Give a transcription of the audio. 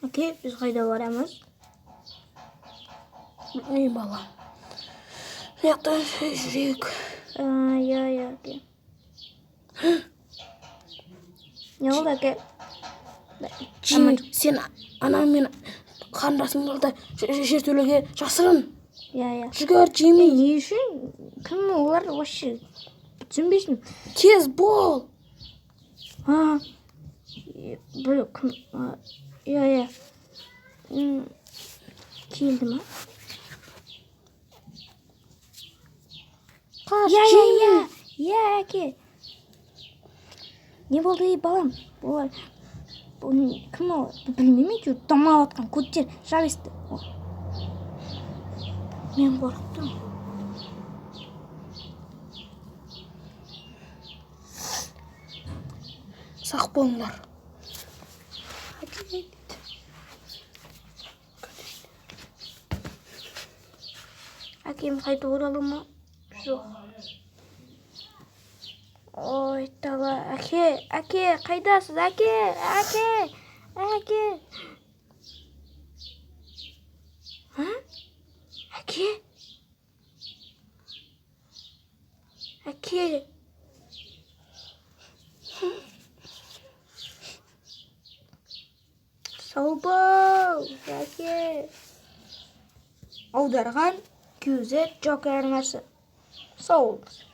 Aka, biz qayda boramiz? Ey balam. Yaktan yürüyük. Ya aka. Ne oldu aka? Cim, sen anam men qandasın bolda şertölege жасырын. Ya. Жүгір, Jimmy. Ne үшін? Kim олар вообще? Түсінбейсің. Tez bol. Бір кім? Ya. Келді ма? Қаш, Ya. Jimmy. Ya aka. Не болды ей балам? Олар кім ол? Білмеймін, әйтеуір домалап атқан көттер жабысты. Мен қорықтым. Сақ болыңдар. Әкем қайта оралды ма? Жоқ. Ой, тала. Әке, қайдасыз? Әке. Әке. Сау бол, әке. Аударған Кюзет Джокер арнасы. Сау бол.